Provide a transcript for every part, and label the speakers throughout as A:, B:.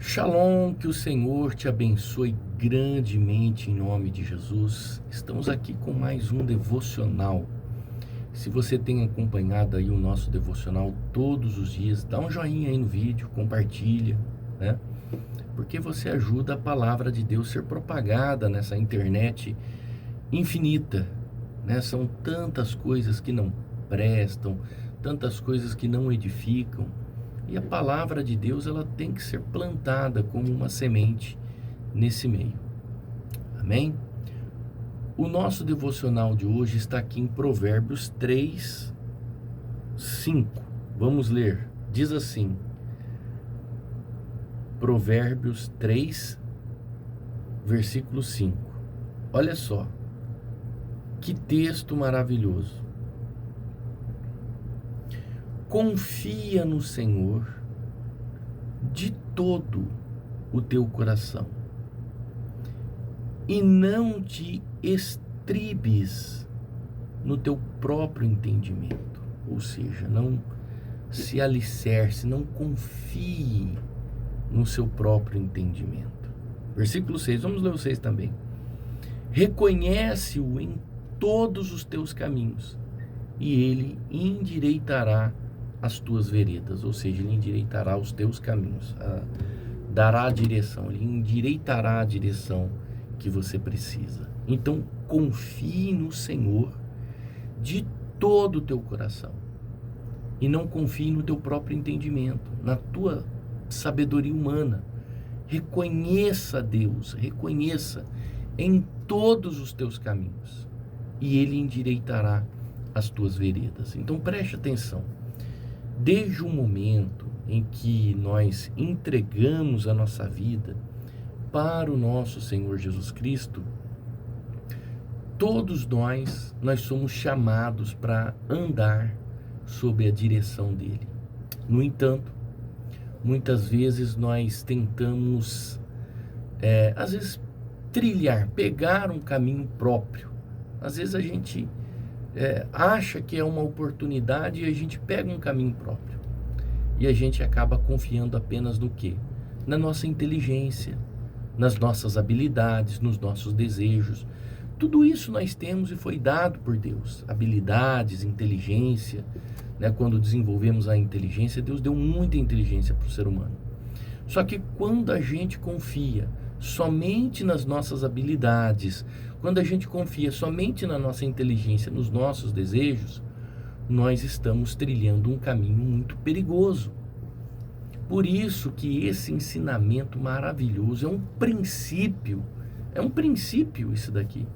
A: Shalom, que o Senhor te abençoe grandemente em nome de Jesus. Estamos aqui com mais um devocional. Se você tem acompanhado aí o nosso devocional todos os dias, dá um joinha aí no vídeo, compartilha, né? Porque você ajuda a palavra de Deus a ser propagada nessa internet infinita, né? São tantas coisas que não prestam, tantas coisas que não edificam. E a palavra de Deus, ela tem que ser plantada como uma semente nesse meio. Amém? O nosso devocional de hoje está aqui em Provérbios 3, 5. Vamos ler. Diz assim: Provérbios 3, versículo 5. Olha só, que texto maravilhoso. Confia no Senhor de todo o teu coração e não te estribes no teu próprio entendimento. Ou seja, não se alicerce, não confie no seu próprio entendimento. Versículo 6, vamos ler o 6 também. Reconhece-o em todos os teus caminhos e ele endireitará as tuas veredas, ou seja, ele endireitará os teus caminhos, dará a direção, ele endireitará a direção que você precisa. Então, confie no Senhor de todo o teu coração e não confie no teu próprio entendimento, na tua sabedoria humana. Reconheça Deus, reconheça em todos os teus caminhos e ele endireitará as tuas veredas. Então, preste atenção. Desde o momento em que nós entregamos a nossa vida para o nosso Senhor Jesus Cristo, todos nós somos chamados para andar sob a direção dele. No entanto, muitas vezes nós tentamos, às vezes, pegar um caminho próprio. Às vezes a gente acha que é uma oportunidade e a gente pega um caminho próprio. E a gente acaba confiando apenas no quê? Na nossa inteligência, nas nossas habilidades, nos nossos desejos. Tudo isso nós temos e foi dado por Deus. Habilidades, inteligência, né? Quando desenvolvemos a inteligência, Deus deu muita inteligência para o ser humano. Só que quando a gente confia somente nas nossas habilidades, quando a gente confia somente na nossa inteligência, nos nossos desejos, nós estamos trilhando um caminho muito perigoso. Por isso que esse ensinamento maravilhoso é um princípio isso daqui.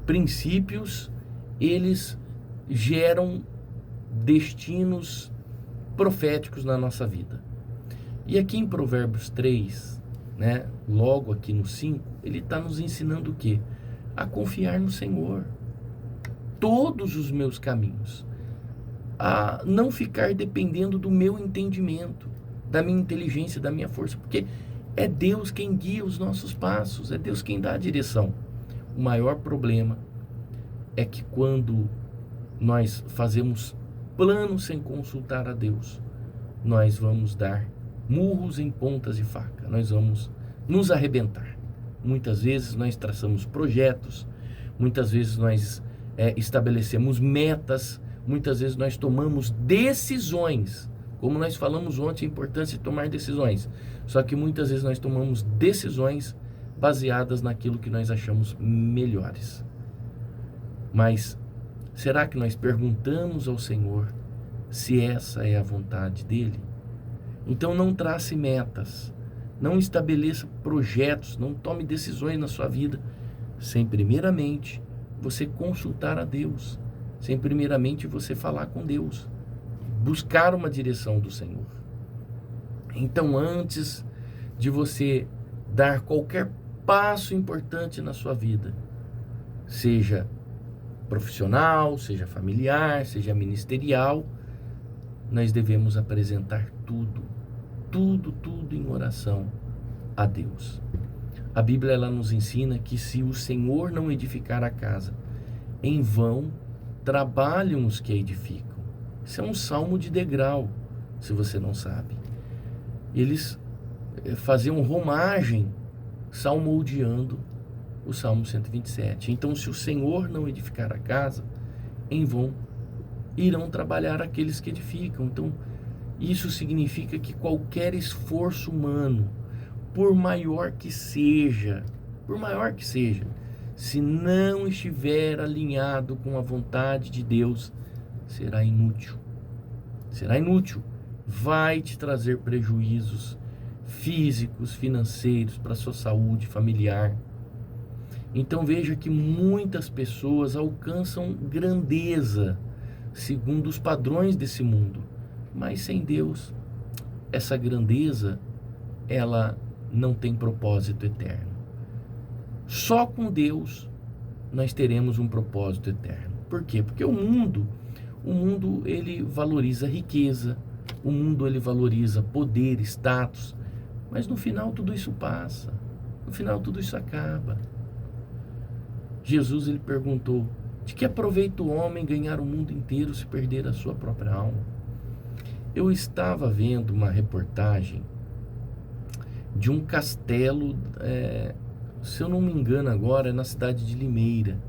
A: Princípios, eles geram destinos proféticos na nossa vida. E aqui em Provérbios 3, né, logo aqui no 5, ele está nos ensinando o quê? A confiar no Senhor. Todos os meus caminhos. A não ficar dependendo do meu entendimento, da minha inteligência, da minha força, porque é Deus quem guia os nossos passos, é Deus quem dá a direção. O maior problema é que quando nós fazemos planos sem consultar a Deus, nós vamos dar murros em pontas de faca, nós vamos nos arrebentar. Muitas vezes nós traçamos projetos, muitas vezes nós estabelecemos metas, muitas vezes nós tomamos decisões, como nós falamos ontem, a importância de tomar decisões. Só que muitas vezes nós tomamos decisões baseadas naquilo que nós achamos melhores. Mas será que nós perguntamos ao Senhor se essa é a vontade dele? Então não trace metas, não estabeleça projetos, não tome decisões na sua vida sem primeiramente você consultar a Deus, sem primeiramente você falar com Deus, buscar uma direção do Senhor. Então, antes de você dar qualquer passo importante na sua vida, seja profissional, seja familiar, seja ministerial, nós devemos apresentar tudo em oração a Deus. A Bíblia, ela nos ensina que se o Senhor não edificar a casa, em vão trabalham os que a edificam. Isso é um salmo de degrau, se você não sabe. Eles fazer uma romagem salmodiando o Salmo 127. Então, se o Senhor não edificar a casa, em vão irão trabalhar aqueles que edificam. Então, isso significa que qualquer esforço humano, por maior que seja, se não estiver alinhado com a vontade de Deus, será inútil. Será inútil. Vai te trazer prejuízos físicos, financeiros, para a sua saúde familiar. Então veja que muitas pessoas alcançam grandeza segundo os padrões desse mundo, mas sem Deus, essa grandeza, ela não tem propósito eterno. Só com Deus nós teremos um propósito eterno. Por quê? Porque o mundo ele valoriza riqueza, o mundo ele valoriza poder, status, mas no final tudo isso passa, no final tudo isso acaba. Jesus ele perguntou: de que aproveita o homem ganhar o mundo inteiro se perder a sua própria alma? Eu estava vendo uma reportagem de um castelo, se eu não me engano agora, é na cidade de Limeira,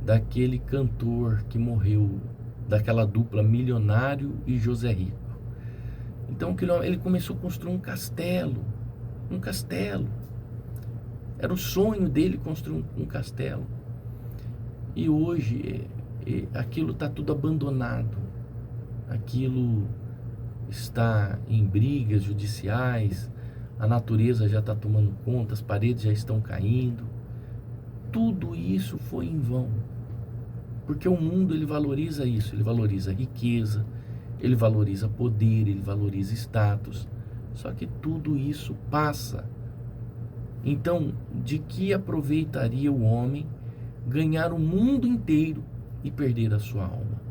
A: daquele cantor que morreu, daquela dupla Milionário e José Rico. Então ele começou a construir um castelo. Era o sonho dele construir um castelo. E hoje aquilo está tudo abandonado. Aquilo está em brigas judiciais, a natureza já está tomando conta, as paredes já estão caindo. Tudo isso foi em vão. Porque o mundo ele valoriza isso, ele valoriza riqueza, ele valoriza poder, ele valoriza status. Só que tudo isso passa. Então, de que aproveitaria o homem ganhar o mundo inteiro e perder a sua alma?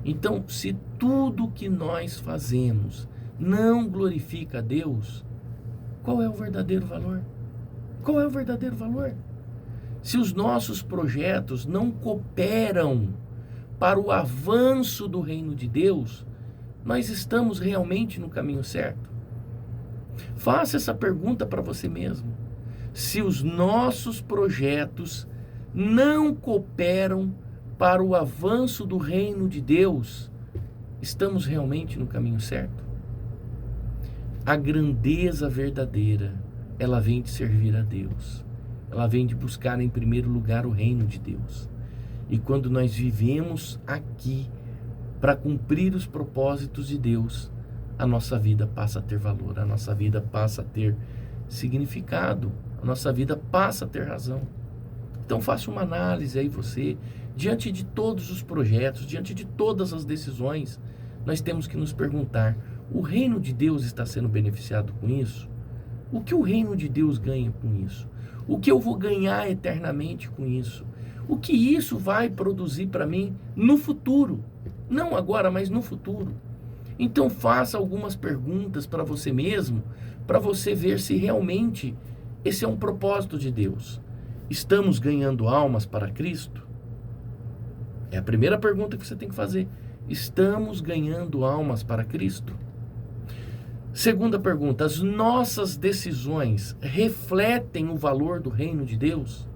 A: Então, se tudo que nós fazemos não glorifica a Deus, qual é o verdadeiro valor? Qual é o verdadeiro valor? Se os nossos projetos não cooperam para o avanço do reino de Deus, nós estamos realmente no caminho certo? Faça essa pergunta para você mesmo. Se os nossos projetos não cooperam para o avanço do reino de Deus, estamos realmente no caminho certo? A grandeza verdadeira, ela vem de servir a Deus. Ela vem de buscar em primeiro lugar o reino de Deus. E quando nós vivemos aqui para cumprir os propósitos de Deus, a nossa vida passa a ter valor, a nossa vida passa a ter significado, a nossa vida passa a ter razão. Então faça uma análise aí você, diante de todos os projetos, diante de todas as decisões, nós temos que nos perguntar: o reino de Deus está sendo beneficiado com isso? O que o reino de Deus ganha com isso? O que eu vou ganhar eternamente com isso? O que isso vai produzir para mim no futuro? Não agora, mas no futuro. Então faça algumas perguntas para você mesmo, para você ver se realmente esse é um propósito de Deus. Estamos ganhando almas para Cristo? É a primeira pergunta que você tem que fazer. Estamos ganhando almas para Cristo? Segunda pergunta: as nossas decisões refletem o valor do reino de Deus?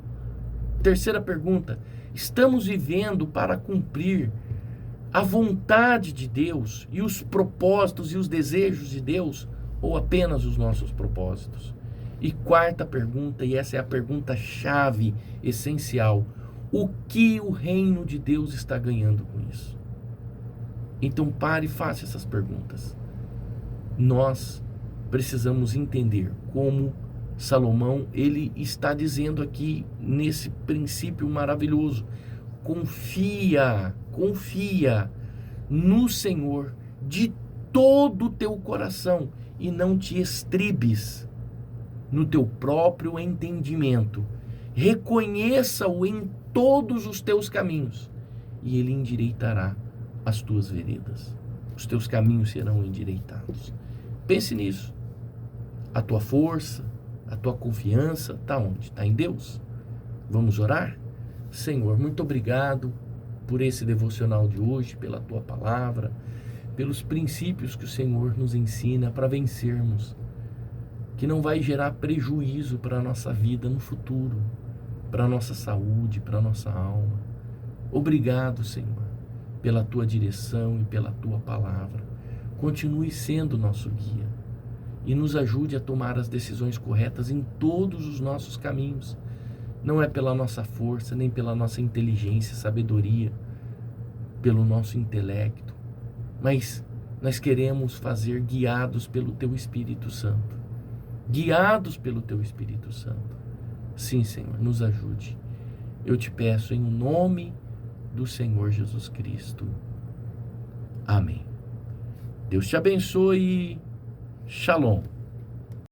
A: Terceira pergunta: estamos vivendo para cumprir a vontade de Deus e os propósitos e os desejos de Deus, ou apenas os nossos propósitos? E quarta pergunta, e essa é a pergunta chave, essencial: o que o reino de Deus está ganhando com isso? Então pare e faça essas perguntas. Nós precisamos entender como Salomão, ele está dizendo aqui nesse princípio maravilhoso: confia no Senhor de todo o teu coração e não te estribes no teu próprio entendimento. Reconheça-o em todos os teus caminhos e ele endireitará as tuas veredas. Os teus caminhos serão endireitados. Pense nisso. A tua força, a tua confiança está onde? Está em Deus. Vamos orar? Senhor, muito obrigado por esse devocional de hoje, pela tua palavra, pelos princípios que o Senhor nos ensina para vencermos que não vai gerar prejuízo para a nossa vida no futuro, para a nossa saúde, para a nossa alma. Obrigado, Senhor, pela tua direção e pela tua palavra. Continue sendo nosso guia e nos ajude a tomar as decisões corretas em todos os nossos caminhos. Não é pela nossa força, nem pela nossa inteligência, sabedoria, pelo nosso intelecto, mas nós queremos fazer guiados pelo teu Espírito Santo. Guiados pelo teu Espírito Santo. Sim, Senhor, nos ajude. Eu te peço em nome do Senhor Jesus Cristo. Amém. Deus te abençoe. Shalom.